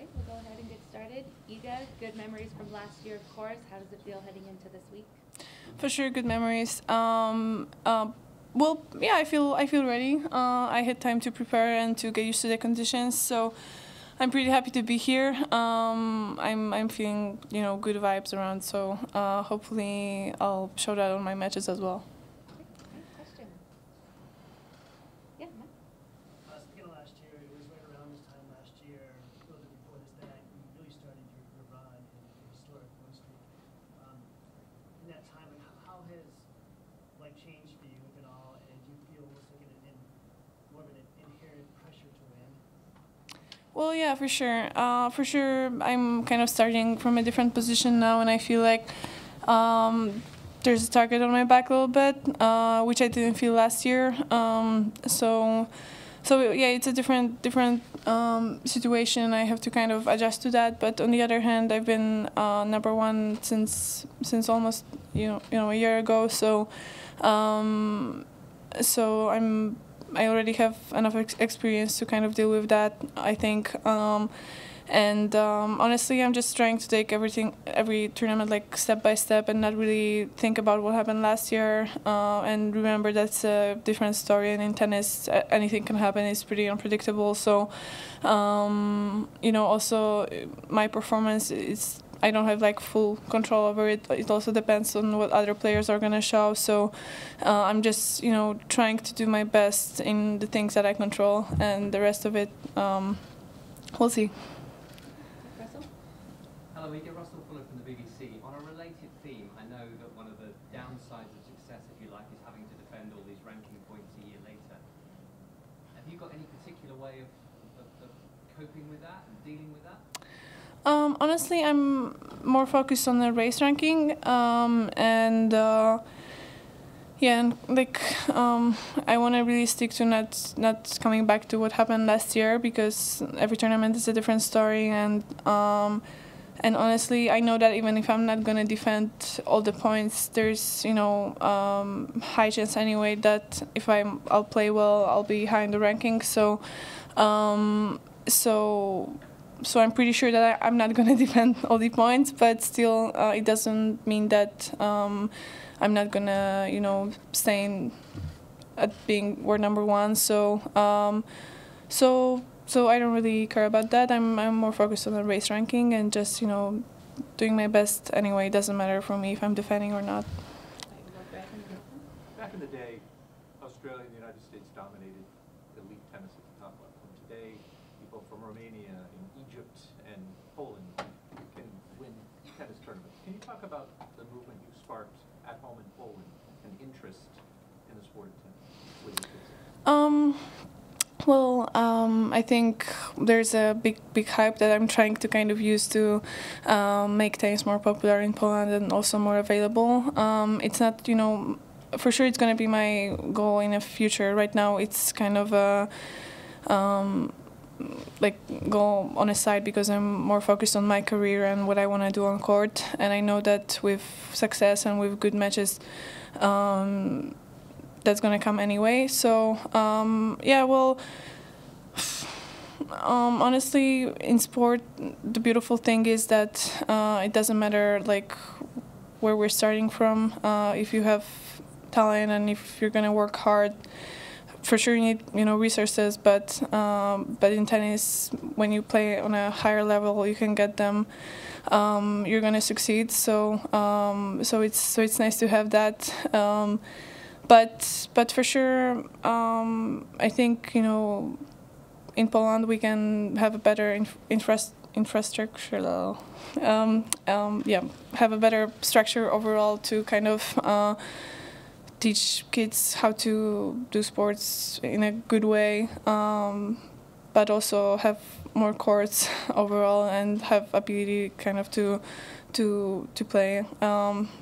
right, we'll go ahead and get started. Iga, good memories from last year, of course. How does it feel heading into this week? For sure, good memories. Well, yeah, I feel ready. I had time to prepare and to get used to the conditions, so I'm pretty happy to be here. I'm feeling good vibes around, so hopefully I'll show that on my matches as well. Great question. Yeah, Matt? Speaking of last year, it was right around this time last year, a little bit before this, that you really started your run in your historic win streak. In that time, like, how has life changed for you, if at all, and do you feel almost like more of an inherent pressure to win? Well, yeah, for sure. For sure, I'm kind of starting from a different position now, and I feel like there's a target on my back a little bit, which I didn't feel last year. So yeah, it's a different situation. I have to kind of adjust to that. But on the other hand, I've been number one since almost a year ago. So I already have enough experience to kind of deal with that, I think. Honestly, I'm just trying to take every tournament like step by step and not really think about what happened last year. And remember, that's a different story. And in tennis, anything can happen. It's pretty unpredictable. So, also my performance is. I don't have like full control over it. It also depends on what other players are gonna show. So I'm just trying to do my best in the things that I control, and the rest of it, we'll see. Russell? Hello, Iga. Russell Fuller from the BBC. On a related theme, I know that one of the downsides of success, if you like, is having to defend all these ranking points a year later. Have you got any particular way of coping with that and dealing with that? Honestly, I'm more focused on the race ranking, I want to really stick to not coming back to what happened last year, because every tournament is a different story, and honestly, I know that even if I'm not gonna defend all the points, there's high chance anyway that if I'll play well, I'll be high in the rankings. So I'm pretty sure that I'm not going to defend all the points, but still, it doesn't mean that I'm not going to, stay at being world number one. So I don't really care about that. I'm more focused on the race ranking and just, doing my best anyway. It doesn't matter for me if I'm defending or not. Back in the day, Australia and the United States dominated elite tennis at the top level. And today, people from Romania and Egypt and Poland can win tennis tournaments. Can you talk about the movement you sparked at home in Poland and interest in the sport of tennis with your kids? I think there's a big hype that I'm trying to kind of use to make tennis more popular in Poland and also more available. It's not, for sure it's going to be my goal in the future. Right now it's kind of a go on a side because I'm more focused on my career and what I want to do on court. And I know that with success and with good matches, that's going to come anyway. So, honestly, in sport, the beautiful thing is that it doesn't matter where we're starting from. If you have talent and if you're going to work hard, for sure you need resources, but in tennis, when you play on a higher level, you can get them. You're gonna succeed. So it's nice to have that. But for sure, I think in Poland we can have a better infrastructure. Have a better structure overall to kind of. Teach kids how to do sports in a good way, but also have more courts overall and have ability kind of to play.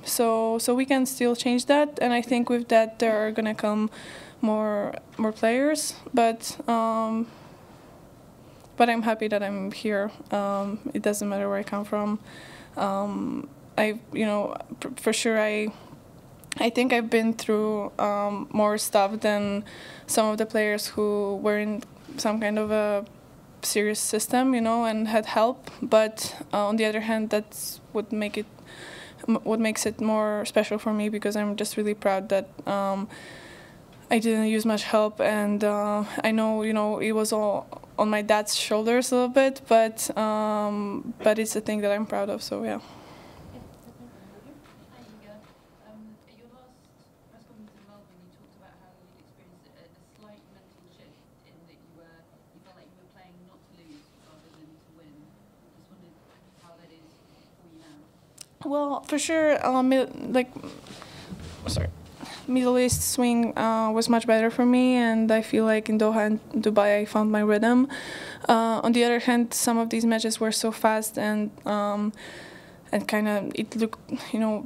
So we can still change that, and I think with that there are gonna come more players. But I'm happy that I'm here. It doesn't matter where I come from. For sure I think I've been through more stuff than some of the players who were in some kind of a serious system, and had help. But on the other hand, that's what makes it more special for me, because I'm just really proud that I didn't use much help, and I know it was all on my dad's shoulders a little bit, but it's a thing that I'm proud of. So yeah. Hi, Iga. At your last press conference in Melbourne, you talked about how you'd experienced a slight mental shift in that you felt like you were playing not to lose rather than to win. Just wondered how that is for you now. Well, for sure, Middle East swing was much better for me, and I feel like in Doha and Dubai I found my rhythm. On the other hand, some of these matches were so fast and kind of it looked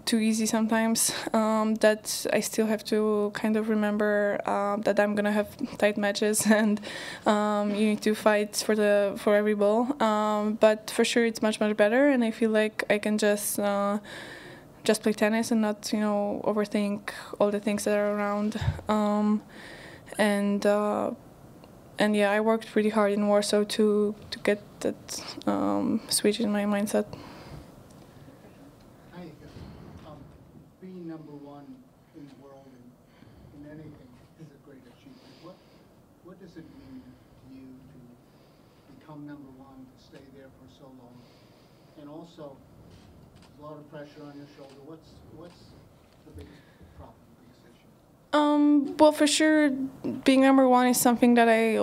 too easy sometimes, that I still have to kind of remember that I'm gonna have tight matches, and you need to fight for every ball. But for sure it's much better, and I feel like I can just play tennis and not overthink all the things that are around. And yeah, I worked pretty hard in Warsaw to get that switch in my mindset. Hi, being number one in the world in anything is a great achievement. What does it mean to you to become number one, to stay there for so long? And also, a lot of pressure on your shoulder. What's the biggest problem, biggest issue? Well, for sure, being number one is something that I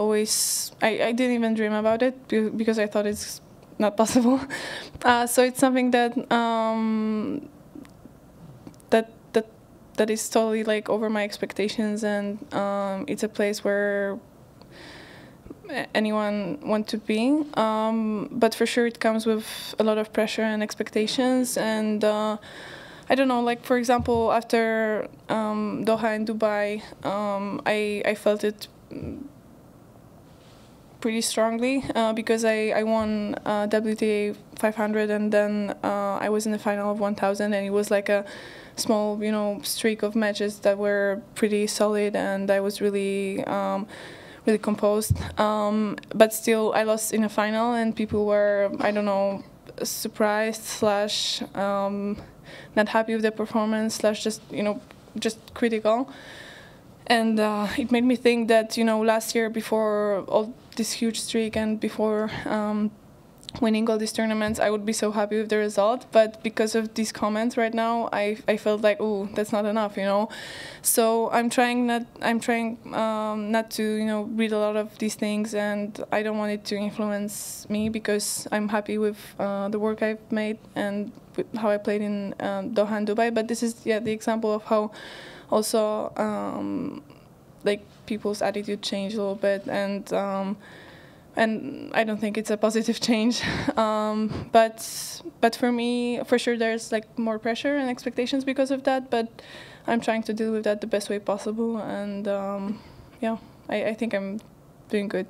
didn't even dream about it, because I thought it's not possible. So it's something that that is totally like over my expectations, and it's a place where anyone want to be. But for sure, it comes with a lot of pressure and expectations, and I don't know, like for example, after Doha and Dubai, I felt it pretty strongly, because I won WTA 500, and then I was in the final of 1000, and it was like a small streak of matches that were pretty solid, and I was really composed, but still I lost in a final, and people were, I don't know, surprised / not happy with the performance / just critical. And it made me think that last year, before all this huge streak and before winning all these tournaments, I would be so happy with the result, but because of these comments right now, I felt like, oh, that's not enough, So I'm trying not to read a lot of these things, and I don't want it to influence me, because I'm happy with the work I've made and with how I played in Doha and Dubai. But this is the example of how also like people's attitude changed a little bit, and I don't think it's a positive change. But for me, for sure, there's like more pressure and expectations because of that. But I'm trying to deal with that the best way possible, and I think I'm doing good.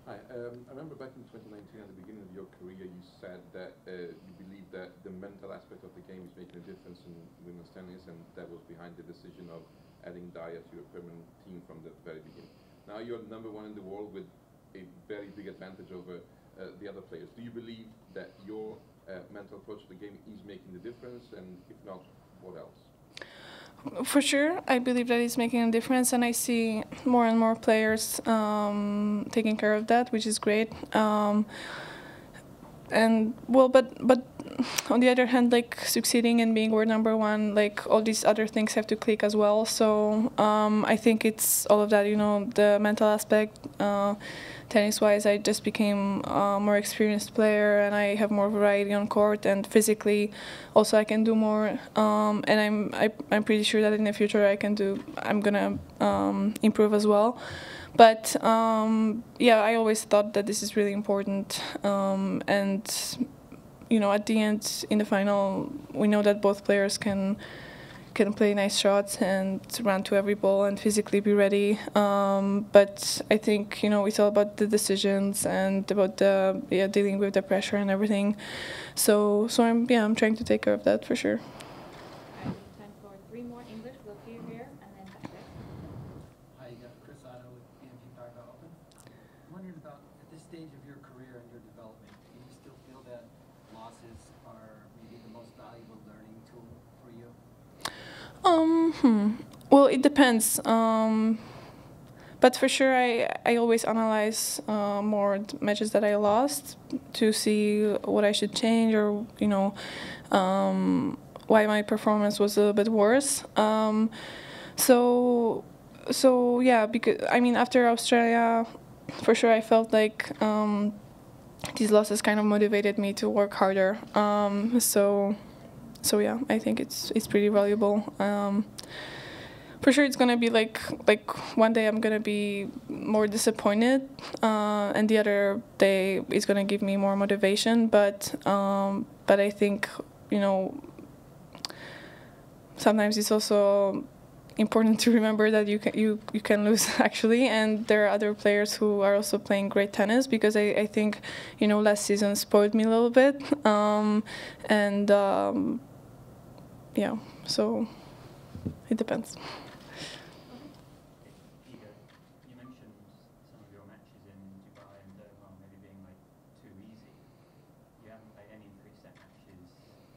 Hi, I remember back in 2019, at the beginning of your career, you said that you believe that the mental aspect of the game is making a difference in women's tennis, and that was behind the decision of adding Daya to your permanent team from the very beginning. Now you're number one in the world with a very big advantage over the other players. Do you believe that your mental approach to the game is making the difference, and if not, what else? For sure, I believe that it's making a difference, and I see more and more players taking care of that, which is great. And well, but on the other hand, like succeeding and being world number one, like all these other things have to click as well. So I think it's all of that, the mental aspect. Tennis-wise, I just became a more experienced player, and I have more variety on court, and physically, also I can do more. And I'm pretty sure that in the future I'm gonna improve as well. But I always thought that this is really important, and at the end, in the final, we know that both players can play nice shots and run to every ball and physically be ready. But I think it's all about the decisions and about dealing with the pressure and everything. So I'm trying to take care of that for sure. All right, we have time for 3 more English. We'll see you here, and then back there. Hi, you got Chris Otto with BNP Paribas Open. stage of your career and your development, do you still feel that losses are maybe the most valuable learning tool for you? Well, it depends. But for sure, I always analyze more matches that I lost to see what I should change or, why my performance was a little bit worse. So yeah, because I mean, after Australia, for sure, I felt like these losses kind of motivated me to work harder. So yeah, I think it's pretty valuable. For sure, it's gonna be like one day I'm gonna be more disappointed, and the other day it's gonna give me more motivation. But I think sometimes it's also important to remember that you can lose actually, and there are other players who are also playing great tennis, because I think last season spoiled me a little bit, yeah, so it depends. Ego, you mentioned some of your matches in Dubai and Doha maybe being too easy. You haven't played any 3-set matches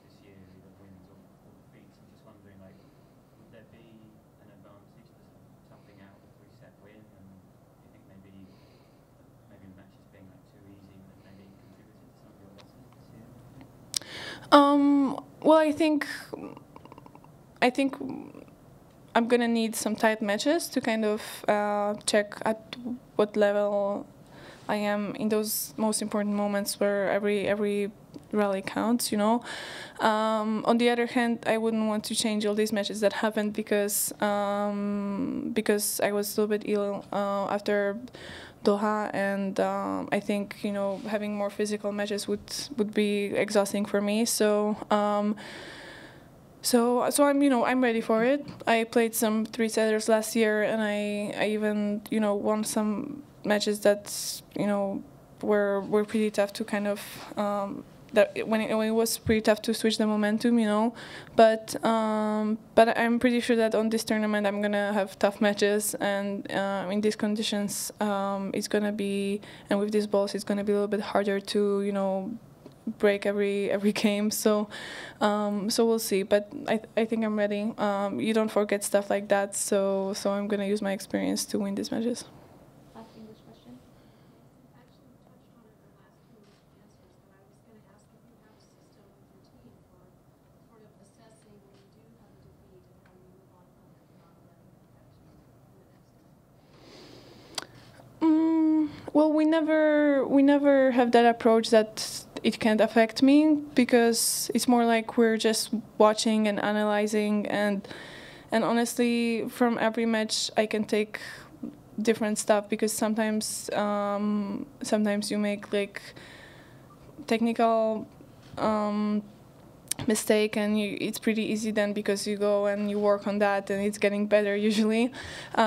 this year, either wins or defeats. I'm just wondering, would there be an advantage to topping out a 3-set win? And do you think maybe the matches being too easy that maybe contributed to some of your losses this year? Well, I think I'm gonna need some tight matches to kind of check at what level I am in those most important moments where every rally counts. On the other hand, I wouldn't want to change all these matches that happened because I was a little bit ill after Doha, and I think having more physical matches would be exhausting for me. So I'm ready for it. I played some 3-setters last year, and I even won some matches that were pretty tough to kind of when it was pretty tough to switch the momentum, But I'm pretty sure that on this tournament I'm gonna have tough matches, and in these conditions it's gonna be, and with these balls it's gonna be a little bit harder to break every game. So we'll see. But I think I'm ready. You don't forget stuff like that. So I'm gonna use my experience to win these matches. Last English question. Actually touched on it in the last few answers, but I was going to ask if you have a system with your team for sort of assessing when you do have a defeat and how you move on from it, not letting it affect you in the next game. Well, we never have that approach that it can't affect me, because it's more like we're just watching and analyzing, and honestly, from every match I can take different stuff, because sometimes you make technical mistake, and it's pretty easy then, because you go and you work on that and it's getting better usually.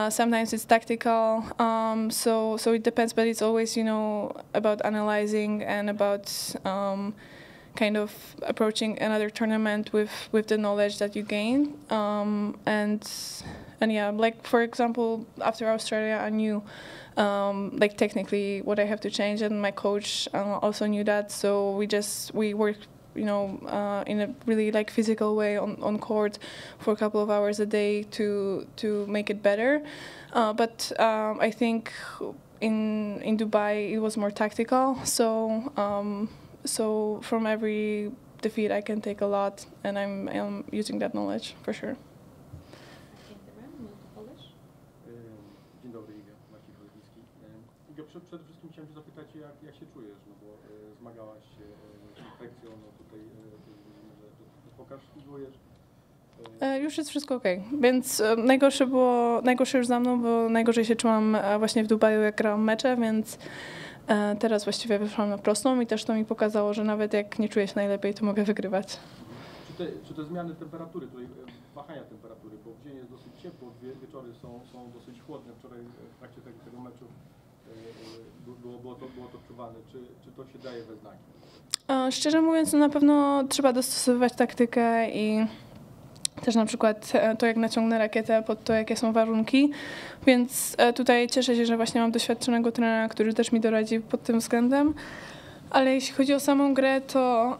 Sometimes it's tactical, so it depends, but it's always about analyzing and about kind of approaching another tournament with the knowledge that you gain, and yeah, for example, after Australia I knew technically what I have to change, and my coach also knew that, so we worked in a really physical way on court for a couple of hours a day to make it better. But I think in Dubai it was more tactical. So from every defeat I can take a lot, and I'm using that knowledge for sure. Dzień dobry, Iga. Maciej Chojewski. Iga, przede wszystkim chciałem Cię zapytać, jak się czujesz, bo zmagałaś się z infekcją, tutaj pokaż, figurujesz. Już jest wszystko okej, więc najgorsze już za mną, bo najgorzej się czułam właśnie w Dubaju, jak grałam mecze, więc teraz właściwie wyszłam na prostą i też to mi pokazało, że nawet jak nie czuję się najlepiej, to mogę wygrywać. Czy te zmiany temperatury, wahania temperatury, bo w dzień jest dosyć ciepło, wieczory są dosyć chłodne, wczoraj w trakcie tego meczu było to odczuwalne. Czy to się daje we znaki? Szczerze mówiąc, na pewno trzeba dostosowywać taktykę i też na przykład to, jak naciągnę rakietę pod to, jakie są warunki, więc tutaj cieszę się, że właśnie mam doświadczonego trenera, który też mi doradzi pod tym względem. Ale jeśli chodzi o samą grę, to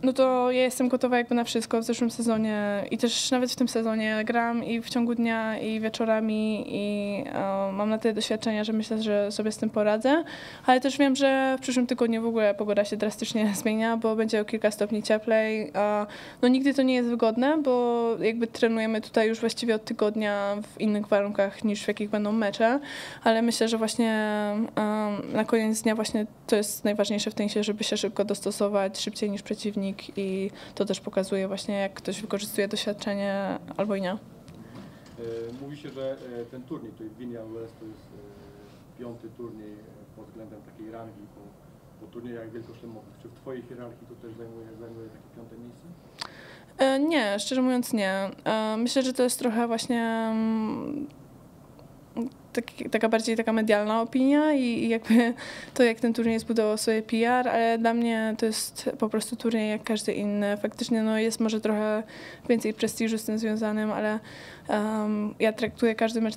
no to ja jestem gotowa jakby na wszystko w zeszłym sezonie i też nawet w tym sezonie gram i w ciągu dnia i wieczorami i mam na tyle doświadczenia, że myślę, że sobie z tym poradzę, ale też wiem, że w przyszłym tygodniu w ogóle pogoda się drastycznie zmienia, bo będzie o kilka stopni cieplej. No nigdy to nie jest wygodne, bo jakby trenujemy tutaj już właściwie od tygodnia w innych warunkach niż w jakich będą mecze, ale myślę, że właśnie na koniec dnia właśnie to jest najważniejsze w tenisie, żeby się szybko dostosować, szybciej niż przeciwnik i to też pokazuje właśnie, jak ktoś wykorzystuje doświadczenie albo i nie. Mówi się, że ten turniej tutaj w Indian Wells to jest 5. turniej pod względem takiej rangi po turniejach wielkoszlemowych. Czy w twojej hierarchii to też zajmuje takie 5. miejsce? Nie, szczerze mówiąc nie. Myślę, że to jest trochę właśnie taka bardziej taka medialna opinia i jakby to, jak ten turniej zbudował sobie PR, ale dla mnie to jest po prostu turniej jak każdy inny. Faktycznie no, jest może trochę więcej prestiżu z tym związanym, ale ja traktuję każdy mecz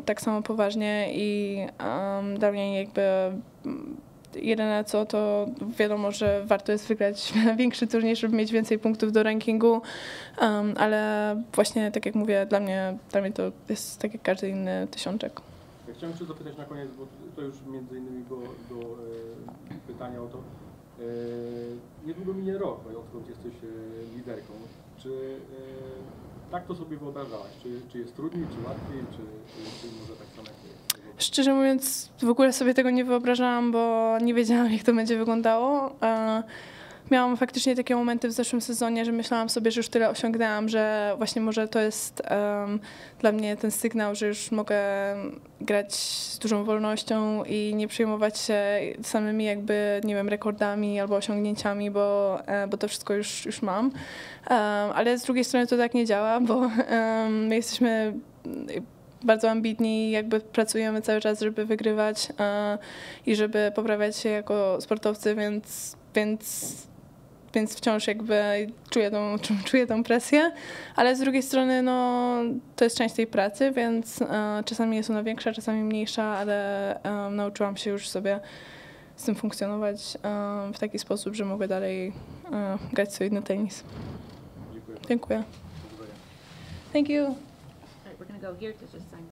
tak samo poważnie i dla mnie jakby jedyne co, to wiadomo, że warto jest wygrać większy turniej, żeby mieć więcej punktów do rankingu, ale właśnie tak jak mówię, dla mnie to jest tak jak każdy inny tysiączek. Ja chciałem jeszcze zapytać na koniec, bo to już między innymi do pytania o to. Niedługo minie rok, odkąd jesteś liderką. Czy tak to sobie wyobrażałaś? Czy jest trudniej, czy łatwiej, czy może tak samo jak to jest? Szczerze mówiąc, w ogóle sobie tego nie wyobrażałam, bo nie wiedziałam, jak to będzie wyglądało. Miałam faktycznie takie momenty w zeszłym sezonie, że myślałam sobie, że już tyle osiągnęłam, że właśnie może to jest dla mnie ten sygnał, że już mogę grać z dużą wolnością i nie przejmować się samymi jakby, nie wiem, rekordami albo osiągnięciami, bo to wszystko już mam. Ale z drugiej strony to tak nie działa, bo my jesteśmy bardzo ambitni i jakby pracujemy cały czas, żeby wygrywać i żeby poprawiać się jako sportowcy, więc wciąż jakby czuję tą presję, ale z drugiej strony no, to jest część tej pracy, więc czasami jest ona większa, czasami mniejsza, ale nauczyłam się już sobie z tym funkcjonować w taki sposób, że mogę dalej grać solidny tenis. Dziękuję. Thank you. All right, we're gonna go here to just sign.